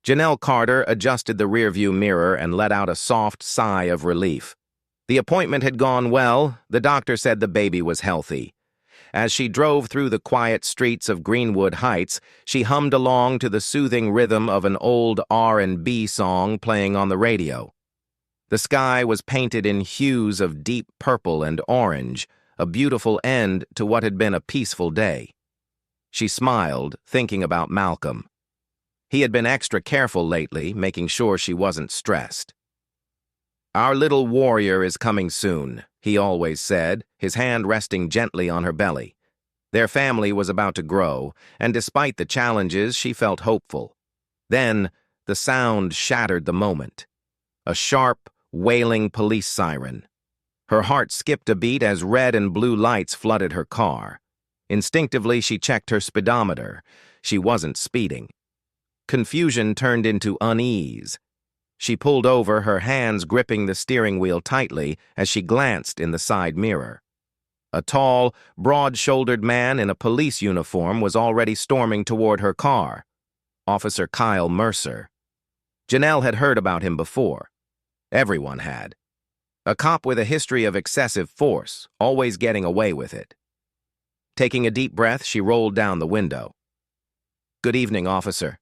Janelle Carter adjusted the rearview mirror and let out a soft sigh of relief. The appointment had gone well. The doctor said the baby was healthy. As she drove through the quiet streets of Greenwood Heights, she hummed along to the soothing rhythm of an old R&B song playing on the radio. The sky was painted in hues of deep purple and orange, a beautiful end to what had been a peaceful day. She smiled, thinking about Malcolm. He had been extra careful lately, making sure she wasn't stressed. "Our little warrior is coming soon," he always said, his hand resting gently on her belly. Their family was about to grow, and despite the challenges, she felt hopeful. Then, the sound shattered the moment. A sharp, wailing police siren. Her heart skipped a beat as red and blue lights flooded her car. Instinctively, she checked her speedometer. She wasn't speeding. Confusion turned into unease. She pulled over, her hands gripping the steering wheel tightly as she glanced in the side mirror. A tall, broad-shouldered man in a police uniform was already storming toward her car. Officer Kyle Mercer. Janelle had heard about him before. Everyone had. A cop with a history of excessive force, always getting away with it. Taking a deep breath, she rolled down the window. "Good evening, officer.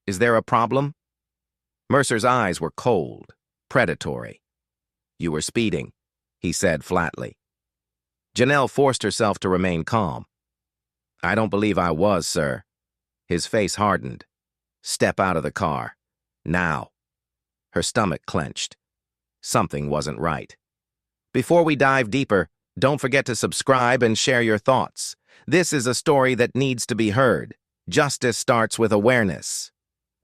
Is there a problem?" Mercer's eyes were cold, predatory. "You were speeding," he said flatly. Janelle forced herself to remain calm. "I don't believe I was, sir." His face hardened. "Step out of the car. Now." Her stomach clenched. Something wasn't right. Before we dive deeper, don't forget to subscribe and share your thoughts. This is a story that needs to be heard. Justice starts with awareness.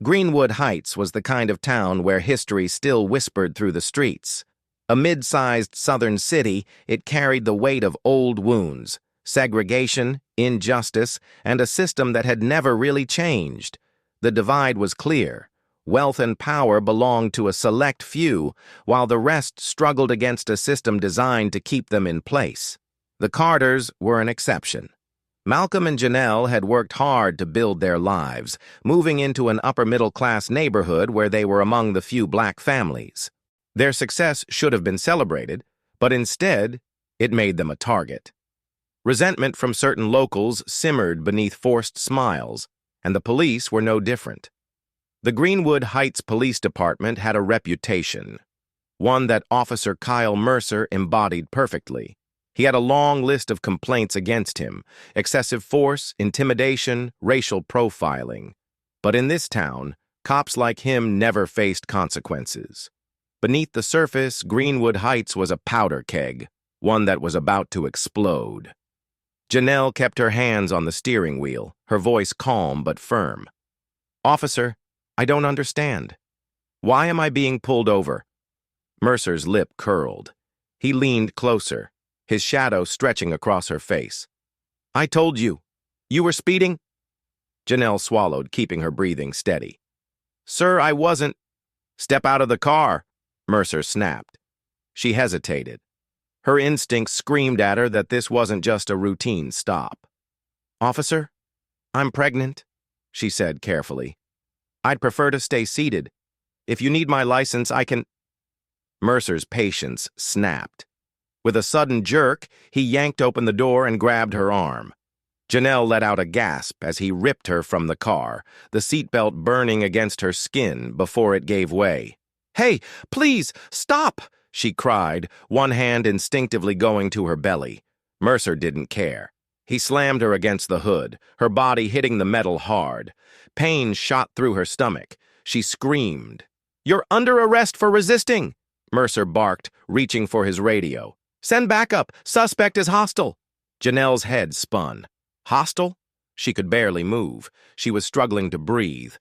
Greenwood Heights was the kind of town where history still whispered through the streets. A mid-sized southern city, it carried the weight of old wounds, segregation, injustice, and a system that had never really changed. The divide was clear. Wealth and power belonged to a select few, while the rest struggled against a system designed to keep them in place. The Carters were an exception. Malcolm and Janelle had worked hard to build their lives, moving into an upper-middle-class neighborhood where they were among the few black families. Their success should have been celebrated, but instead, it made them a target. Resentment from certain locals simmered beneath forced smiles, and the police were no different. The Greenwood Heights Police Department had a reputation, one that Officer Kyle Mercer embodied perfectly. He had a long list of complaints against him: excessive force, intimidation, racial profiling. But in this town, cops like him never faced consequences. Beneath the surface, Greenwood Heights was a powder keg, one that was about to explode. Janelle kept her hands on the steering wheel, her voice calm but firm. "Officer, I don't understand. Why am I being pulled over?" Mercer's lip curled. He leaned closer, his shadow stretching across her face. "I told you. You were speeding?" Janelle swallowed, keeping her breathing steady. "Sir, I wasn't." "Step out of the car," Mercer snapped. She hesitated. Her instincts screamed at her that this wasn't just a routine stop. "Officer, I'm pregnant," she said carefully. "I'd prefer to stay seated. If you need my license, I can—" Mercer's patience snapped. With a sudden jerk, he yanked open the door and grabbed her arm. Janelle let out a gasp as he ripped her from the car, the seatbelt burning against her skin before it gave way. "Hey, please, stop!" she cried, one hand instinctively going to her belly. Mercer didn't care. He slammed her against the hood, her body hitting the metal hard. Pain shot through her stomach. She screamed. "You're under arrest for resisting!" Mercer barked, reaching for his radio. "Send backup! Suspect is hostile!" Janelle's head spun. Hostile? She could barely move. She was struggling to breathe.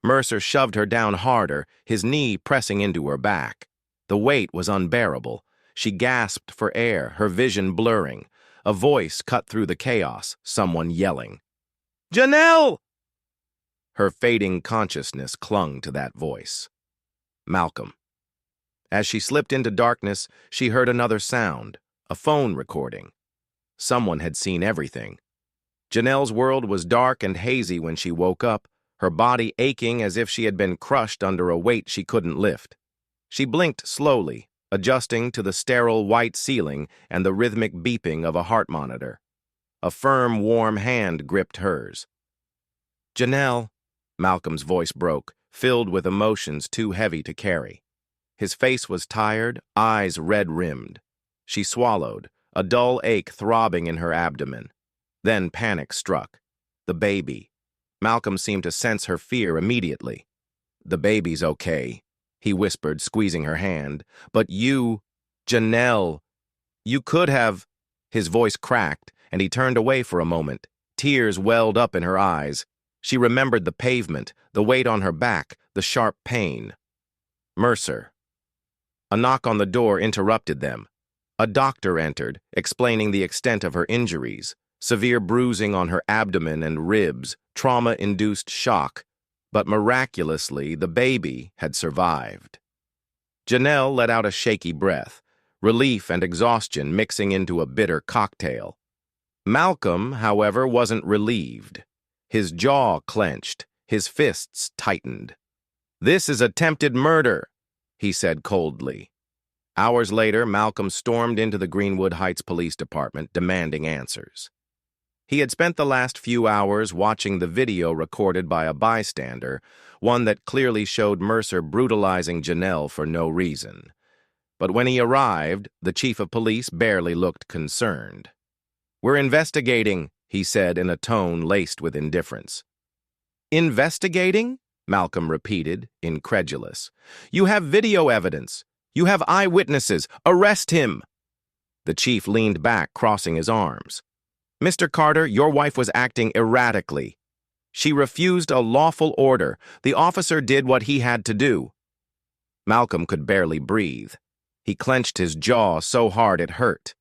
Mercer shoved her down harder, his knee pressing into her back. The weight was unbearable. She gasped for air, her vision blurring. A voice cut through the chaos, someone yelling. "Janelle!" Her fading consciousness clung to that voice. Malcolm. As she slipped into darkness, she heard another sound, a phone recording. Someone had seen everything. Janelle's world was dark and hazy when she woke up, her body aching as if she had been crushed under a weight she couldn't lift. She blinked slowly, adjusting to the sterile white ceiling and the rhythmic beeping of a heart monitor. A firm, warm hand gripped hers. "Janelle," Malcolm's voice broke, filled with emotions too heavy to carry. His face was tired, eyes red-rimmed. She swallowed, a dull ache throbbing in her abdomen. Then panic struck. The baby. Malcolm seemed to sense her fear immediately. "The baby's okay," he whispered, squeezing her hand. "But you, Janelle, you could have—" His voice cracked, and he turned away for a moment. Tears welled up in her eyes. She remembered the pavement, the weight on her back, the sharp pain. Mercer. A knock on the door interrupted them. A doctor entered, explaining the extent of her injuries: severe bruising on her abdomen and ribs, trauma-induced shock, but miraculously the baby had survived. Janelle let out a shaky breath, relief and exhaustion mixing into a bitter cocktail. Malcolm, however, wasn't relieved. His jaw clenched, his fists tightened. "This is attempted murder," he said coldly. Hours later, Malcolm stormed into the Greenwood Heights Police Department, demanding answers. He had spent the last few hours watching the video recorded by a bystander, one that clearly showed Mercer brutalizing Janelle for no reason. But when he arrived, the chief of police barely looked concerned. "We're investigating," he said in a tone laced with indifference. "Investigating?" Malcolm repeated, incredulous. "You have video evidence. You have eyewitnesses. Arrest him!" The chief leaned back, crossing his arms. "Mr. Carter, your wife was acting erratically. She refused a lawful order. The officer did what he had to do." Malcolm could barely breathe. He clenched his jaw so hard it hurt.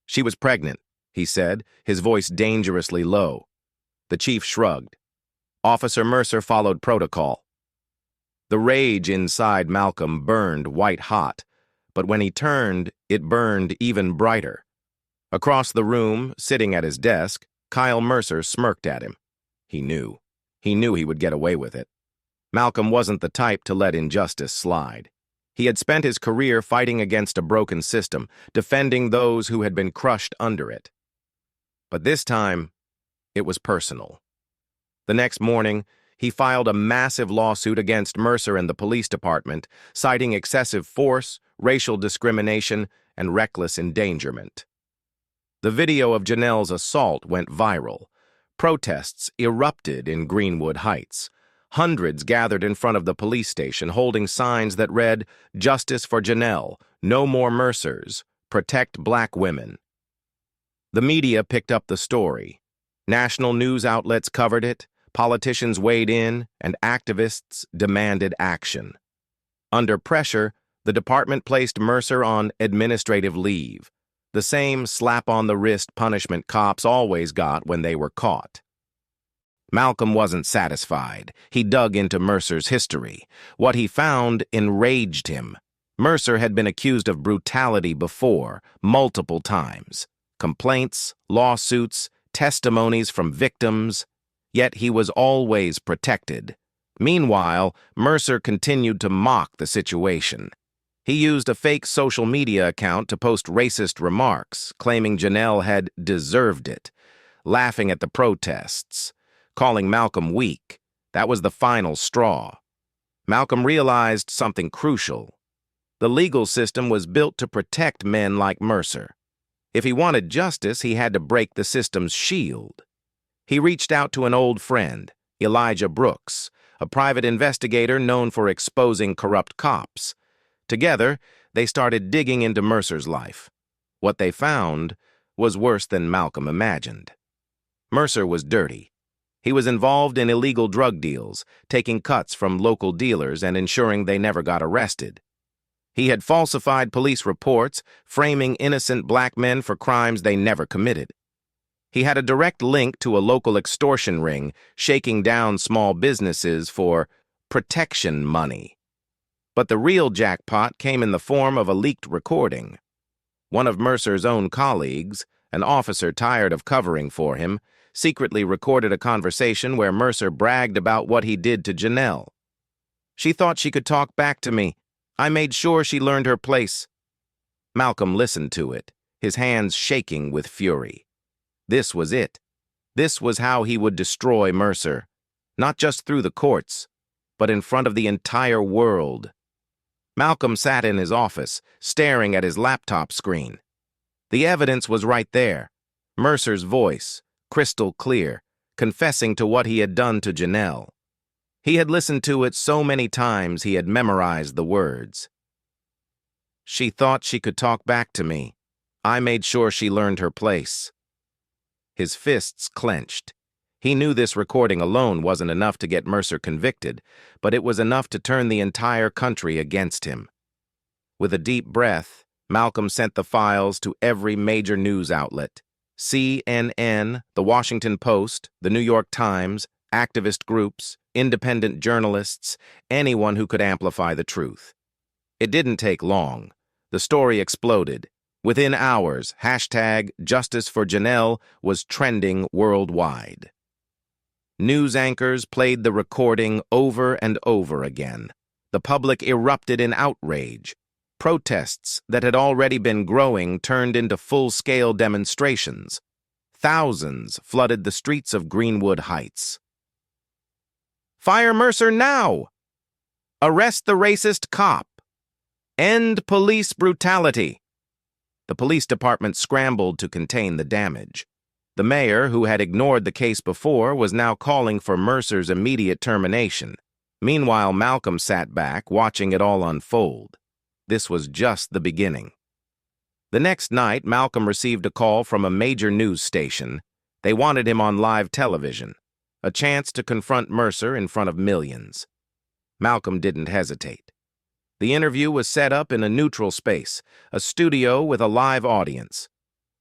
"She was pregnant," he said, his voice dangerously low. The chief shrugged. Officer Mercer followed protocol. The rage inside Malcolm burned white-hot, but when he turned, it burned even brighter. Across the room, sitting at his desk, Kyle Mercer smirked at him. He knew. He knew he would get away with it. Malcolm wasn't the type to let injustice slide. He had spent his career fighting against a broken system, defending those who had been crushed under it. But this time, it was personal. The next morning, he filed a massive lawsuit against Mercer and the police department, citing excessive force, racial discrimination, and reckless endangerment. The video of Janelle's assault went viral. Protests erupted in Greenwood Heights. Hundreds gathered in front of the police station holding signs that read, "Justice for Janelle, no more Mercers, protect black women." The media picked up the story. National news outlets covered it, politicians weighed in, and activists demanded action. Under pressure, the department placed Mercer on administrative leave, the same slap-on-the-wrist punishment cops always got when they were caught. Malcolm wasn't satisfied. He dug into Mercer's history. What he found enraged him. Mercer had been accused of brutality before, multiple times. Complaints, lawsuits, testimonies from victims, yet he was always protected. Meanwhile, Mercer continued to mock the situation. He used a fake social media account to post racist remarks, claiming Janelle had deserved it, laughing at the protests, calling Malcolm weak. That was the final straw. Malcolm realized something crucial. The legal system was built to protect men like Mercer. If he wanted justice, he had to break the system's shield. He reached out to an old friend, Elijah Brooks, a private investigator known for exposing corrupt cops. Together, they started digging into Mercer's life. What they found was worse than Malcolm imagined. Mercer was dirty. He was involved in illegal drug deals, taking cuts from local dealers and ensuring they never got arrested. He had falsified police reports, framing innocent black men for crimes they never committed. He had a direct link to a local extortion ring, shaking down small businesses for protection money. But the real jackpot came in the form of a leaked recording. One of Mercer's own colleagues, An officer, tired of covering for him, secretly recorded a conversation where Mercer bragged about what he did to Janelle. She thought she could talk back to me. I made sure she learned her place. Malcolm listened to it, his hands shaking with fury. This was it. This was how he would destroy Mercer, not just through the courts, but in front of the entire world. Malcolm sat in his office, staring at his laptop screen. The evidence was right there. Mercer's voice, crystal clear, confessing to what he had done to Janelle. He had listened to it so many times he had memorized the words. She thought she could talk back to me. I made sure she learned her place. His fists clenched. He knew this recording alone wasn't enough to get Mercer convicted, but it was enough to turn the entire country against him. With a deep breath, Malcolm sent the files to every major news outlet. CNN, The Washington Post, The New York Times, activist groups, independent journalists, anyone who could amplify the truth. It didn't take long. The story exploded. Within hours, #JusticeForJanelle was trending worldwide. News anchors played the recording over and over again. The public erupted in outrage. Protests that had already been growing turned into full-scale demonstrations. Thousands flooded the streets of Greenwood Heights. Fire Mercer now! Arrest the racist cop! End police brutality! The police department scrambled to contain the damage. The mayor, who had ignored the case before, was now calling for Mercer's immediate termination. Meanwhile, Malcolm sat back, watching it all unfold. This was just the beginning. The next night, Malcolm received a call from a major news station. They wanted him on live television, a chance to confront Mercer in front of millions. Malcolm didn't hesitate. The interview was set up in a neutral space, a studio with a live audience.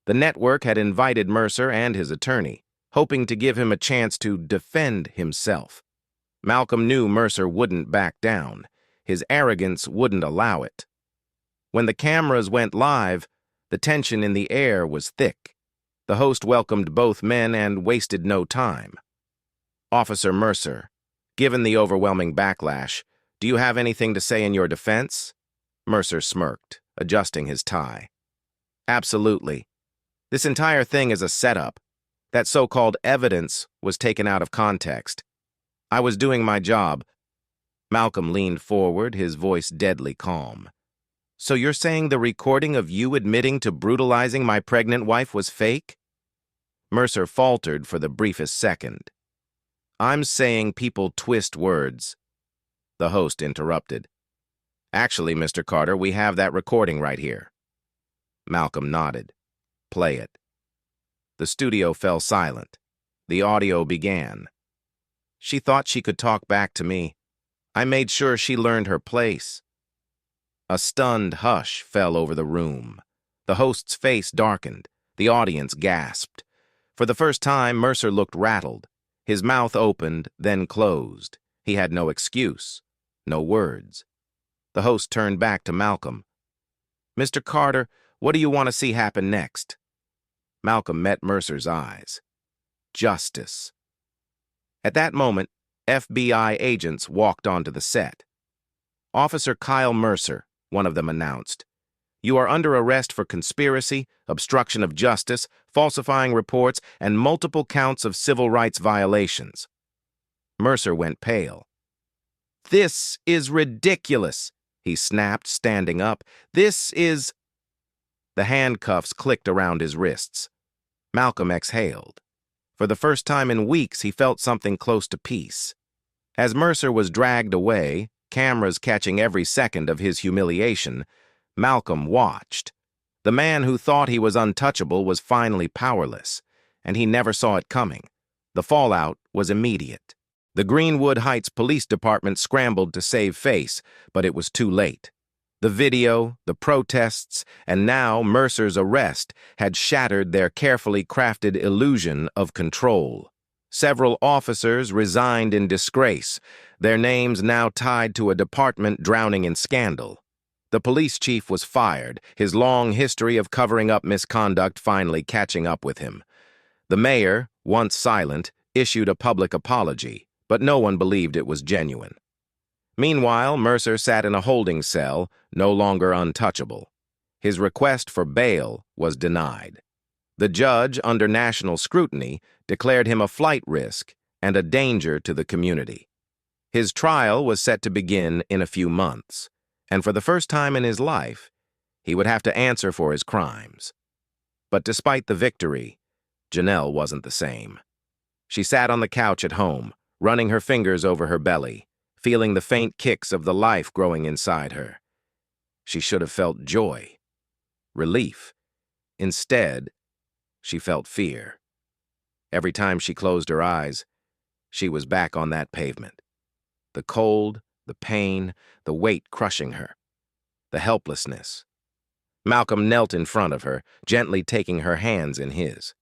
The network had invited Mercer and his attorney, hoping to give him a chance to defend himself. Malcolm knew Mercer wouldn't back down. His arrogance wouldn't allow it. When the cameras went live, the tension in the air was thick. The host welcomed both men and wasted no time. Officer Mercer, given the overwhelming backlash, do you have anything to say in your defense? Mercer smirked, adjusting his tie. Absolutely. This entire thing is a setup. That so-called evidence was taken out of context. I was doing my job. Malcolm leaned forward, his voice deadly calm. So you're saying the recording of you admitting to brutalizing my pregnant wife was fake? Mercer faltered for the briefest second. I'm saying people twist words. The host interrupted. Actually, Mr. Carter, we have that recording right here. Malcolm nodded. Play it. The studio fell silent. The audio began. She thought she could talk back to me. I made sure she learned her place. A stunned hush fell over the room. The host's face darkened. The audience gasped. For the first time, Mercer looked rattled. His mouth opened, then closed. He had no excuse, no words. The host turned back to Malcolm. Mr. Carter, what do you want to see happen next? Malcolm met Mercer's eyes. Justice. At that moment, FBI agents walked onto the set. Officer Kyle Mercer, one of them announced. You are under arrest for conspiracy, obstruction of justice, falsifying reports, and multiple counts of civil rights violations. Mercer went pale. This is ridiculous, he snapped, standing up. This is... The handcuffs clicked around his wrists. Malcolm exhaled. For the first time in weeks, he felt something close to peace. As Mercer was dragged away, cameras catching every second of his humiliation, Malcolm watched. The man who thought he was untouchable was finally powerless, and he never saw it coming. The fallout was immediate. The Greenwood Heights Police Department scrambled to save face, but it was too late. The video, the protests, and now Mercer's arrest had shattered their carefully crafted illusion of control. Several officers resigned in disgrace, their names now tied to a department drowning in scandal. The police chief was fired, his long history of covering up misconduct finally catching up with him. The mayor, once silent, issued a public apology, but no one believed it was genuine. Meanwhile, Mercer sat in a holding cell, no longer untouchable. His request for bail was denied. The judge, under national scrutiny, declared him a flight risk and a danger to the community. His trial was set to begin in a few months, and for the first time in his life, he would have to answer for his crimes. But despite the victory, Janelle wasn't the same. She sat on the couch at home, running her fingers over her belly, feeling the faint kicks of the life growing inside her. She should have felt joy, relief. Instead, she felt fear. Every time she closed her eyes, she was back on that pavement. The cold, the pain, the weight crushing her. The helplessness. Malcolm knelt in front of her, gently taking her hands in his.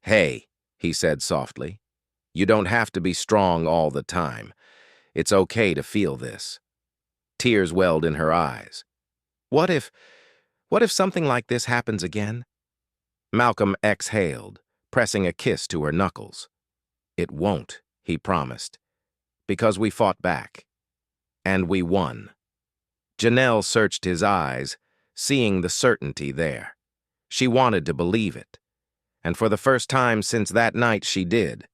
"Hey," he said softly, "you don't have to be strong all the time. It's okay to feel this." Tears welled in her eyes. What if something like this happens again? Malcolm exhaled, pressing a kiss to her knuckles. "It won't," he promised, "because we fought back. And we won." Janelle searched his eyes, seeing the certainty there. She wanted to believe it. And for the first time since that night she did.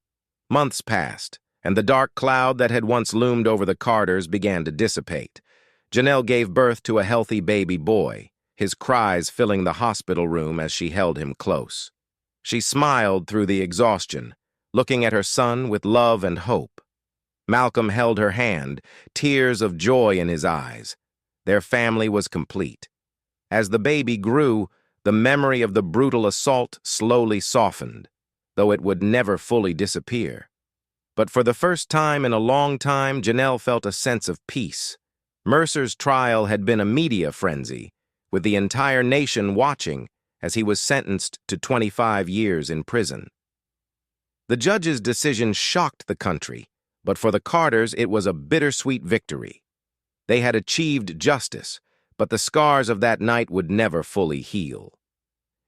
Months passed, and the dark cloud that had once loomed over the Carters began to dissipate. Janelle gave birth to a healthy baby boy, his cries filling the hospital room as she held him close. She smiled through the exhaustion, looking at her son with love and hope. Malcolm held her hand, tears of joy in his eyes. Their family was complete. As the baby grew, the memory of the brutal assault slowly softened, though it would never fully disappear. But for the first time in a long time, Janelle felt a sense of peace. Mercer's trial had been a media frenzy, with the entire nation watching as he was sentenced to 25 years in prison. The judge's decision shocked the country, but for the Carters it was a bittersweet victory. They had achieved justice, but the scars of that night would never fully heal.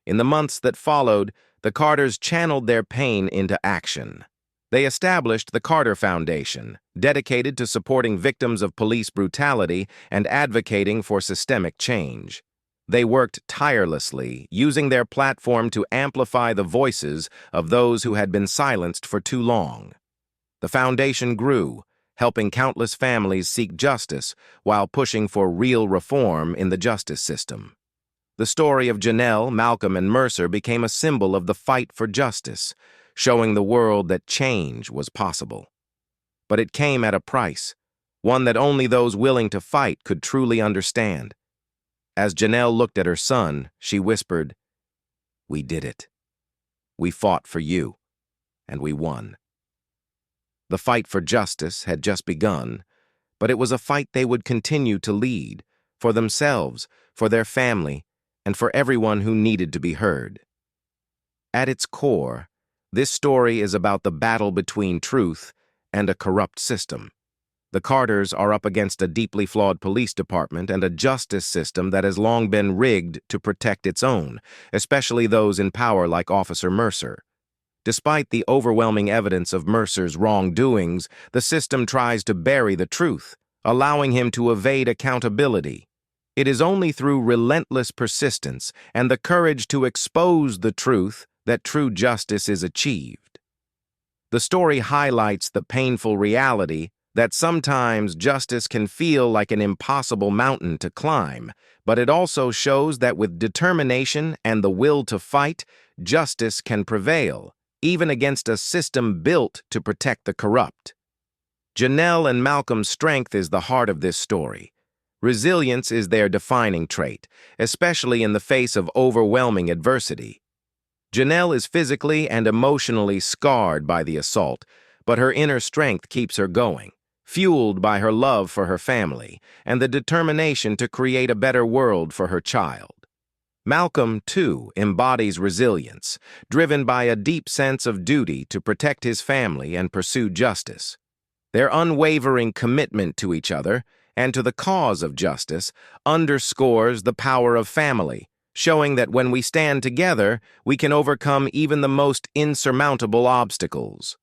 In the months that followed, the Carters channeled their pain into action. They established the Carter Foundation, dedicated to supporting victims of police brutality and advocating for systemic change. They worked tirelessly, using their platform to amplify the voices of those who had been silenced for too long. The foundation grew, helping countless families seek justice while pushing for real reform in the justice system. The story of Janelle, Malcolm, and Mercer became a symbol of the fight for justice, showing the world that change was possible. But it came at a price, one that only those willing to fight could truly understand. As Janelle looked at her son, she whispered, "We did it. We fought for you, and we won." The fight for justice had just begun, but it was a fight they would continue to lead, for themselves, for their family, and for everyone who needed to be heard. At its core, this story is about the battle between truth and a corrupt system. The Carters are up against a deeply flawed police department and a justice system that has long been rigged to protect its own, especially those in power like Officer Mercer. Despite the overwhelming evidence of Mercer's wrongdoings, the system tries to bury the truth, allowing him to evade accountability. It is only through relentless persistence and the courage to expose the truth that true justice is achieved. The story highlights the painful reality that sometimes justice can feel like an impossible mountain to climb, but it also shows that with determination and the will to fight, justice can prevail, even against a system built to protect the corrupt. Janelle and Malcolm's strength is the heart of this story. Resilience is their defining trait, especially in the face of overwhelming adversity. Janelle is physically and emotionally scarred by the assault, but her inner strength keeps her going, fueled by her love for her family and the determination to create a better world for her child. Malcolm, too, embodies resilience, driven by a deep sense of duty to protect his family and pursue justice. Their unwavering commitment to each other, and to the cause of justice underscores the power of family, showing that when we stand together, we can overcome even the most insurmountable obstacles.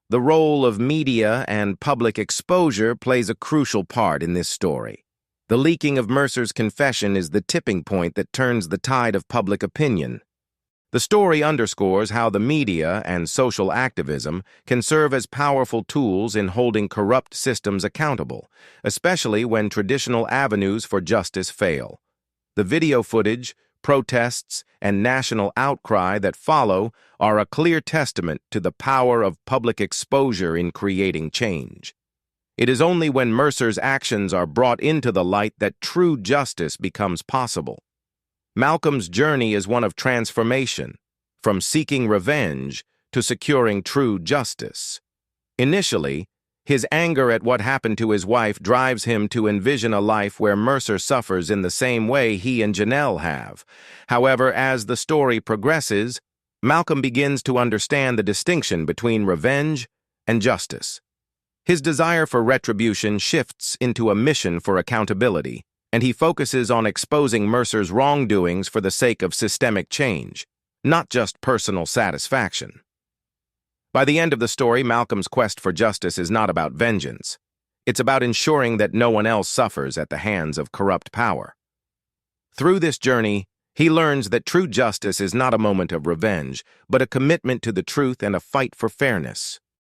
The role of media and public exposure plays a crucial part in this story. The leaking of Mercer's confession is the tipping point that turns the tide of public opinion. The story underscores how the media and social activism can serve as powerful tools in holding corrupt systems accountable, especially when traditional avenues for justice fail. The video footage, protests, and national outcry that follow are a clear testament to the power of public exposure in creating change. It is only when Mercer's actions are brought into the light that true justice becomes possible. Malcolm's journey is one of transformation, from seeking revenge to securing true justice. Initially, his anger at what happened to his wife drives him to envision a life where Mercer suffers in the same way he and Janelle have. However, as the story progresses, Malcolm begins to understand the distinction between revenge and justice. His desire for retribution shifts into a mission for accountability, and he focuses on exposing Mercer's wrongdoings for the sake of systemic change, not just personal satisfaction. By the end of the story, Malcolm's quest for justice is not about vengeance. It's about ensuring that no one else suffers at the hands of corrupt power. Through this journey, he learns that true justice is not a moment of revenge, but a commitment to the truth and a fight for fairness.